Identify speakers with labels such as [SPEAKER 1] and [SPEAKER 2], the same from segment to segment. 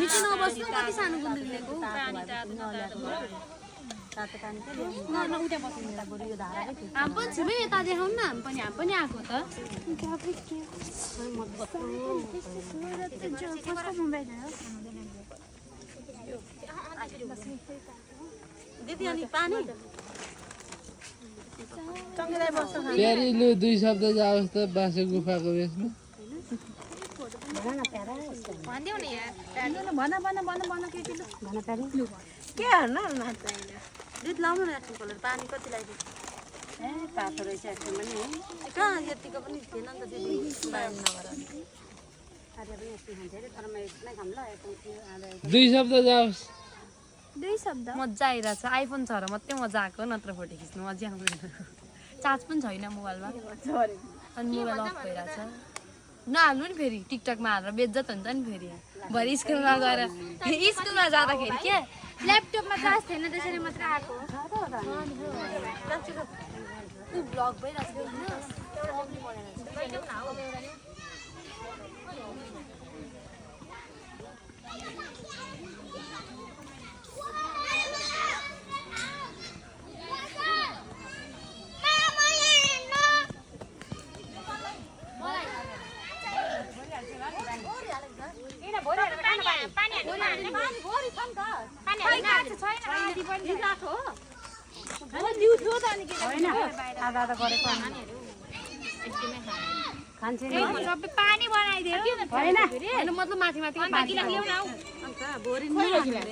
[SPEAKER 1] हामी चाहिँ नबस्नु कति सानो गुन्द्रुक ल्याएको हामी पनि छौँ यता देखाउनु न हामी पनि आएको त दिदी अनि पानी
[SPEAKER 2] प्यारी लु 2 शब्द जाओस् त बासे गुफाको बेसमा
[SPEAKER 1] भन्दिउ नि भन प्यारी के हर्न दुध लाउनु न एक्सन कलर पानी कति लगाइदियो पातो रहेछ एक्सन पनि कहाँ यतिको पनि थिएन नि त दिदी बाम नगर आधा पनि यति खान्छ अरे तर म एकमै खाम ल
[SPEAKER 2] 2 शब्द जाओस्
[SPEAKER 1] 2 शब्द मजा आइरहेछ आइफोन छ र मात्रै मजा आएको नत्र फोटो खिच्नु अझै आउँदैन चार्ज पनि छैन मोबाइलमा अनि मोबाइल अफ भइरहेछ नहाल्नु नि फेरि टिकटकमा हालेर बेइज्जत हुन्छ नि फेरि भरे स्कुलमा गएर स्कुलमा जाँदाखेरि के ल्यापटपमा चार्ज थिएन त्यसरी मात्र आएको ब्लग भइरहेको पानी बनाइदियो मतलब माथि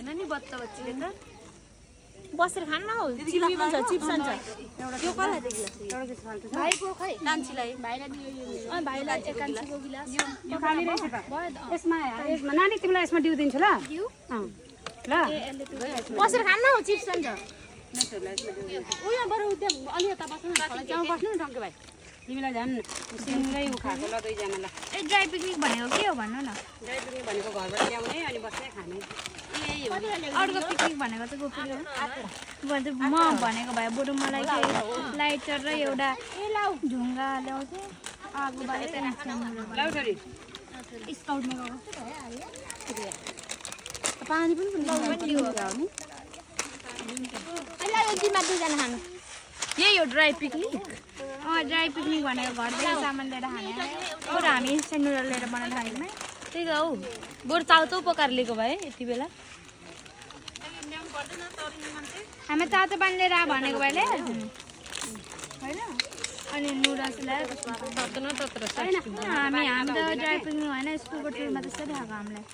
[SPEAKER 1] नि बच्चा बच्चीले त बसेर खान न चिप्स हुन्छ भाइको खै कान्छीलाई भाइलाई कान्छीको गिलास
[SPEAKER 3] यो खाली रहेछ त यसमा नानी तिमीलाई यसमा दिउ दिन्छु ल ल
[SPEAKER 1] बसेर खान न चिप्स हुन्छ उयो बरु अलि यता बस्नु न
[SPEAKER 3] त्यहाँ बस्नु न टङ्के भाइ तिमीलाई झन् सिँगै उखाएको ल 2 जनालाई
[SPEAKER 1] ए ड्राई पिकनिक भनेको के हो भन्नु न
[SPEAKER 3] ड्राई पिकनिक भनेको घरबाट ल्याउने अनि बस्दै खाने
[SPEAKER 1] अर्को पिकनिक भनेको चाहिँ गोपी म भनेको भए बरु मलाई लाइटर र एउटा झुङ्गा ल्याउँथेँ आगो बालेर स्काउटमा पानी पनि यही हो ड्राई पिकनिक ड्राई पिकनिक भनेको घरबाट सामान लिएर खाने बरु हामी इन्स्टेन्ट नुडल लिएर बनाएर खाने त्यही त हौ बरु चाउचाउ पकाएर लिएको भए यति बेला हामी तातो पानी लिएर भनेको भएले होइन अनि नुडल्स ल्याएर हामी त ड्राई पिकनिक होइन स्कुलको टुरमा त्यस्तै देखाएको हामीलाई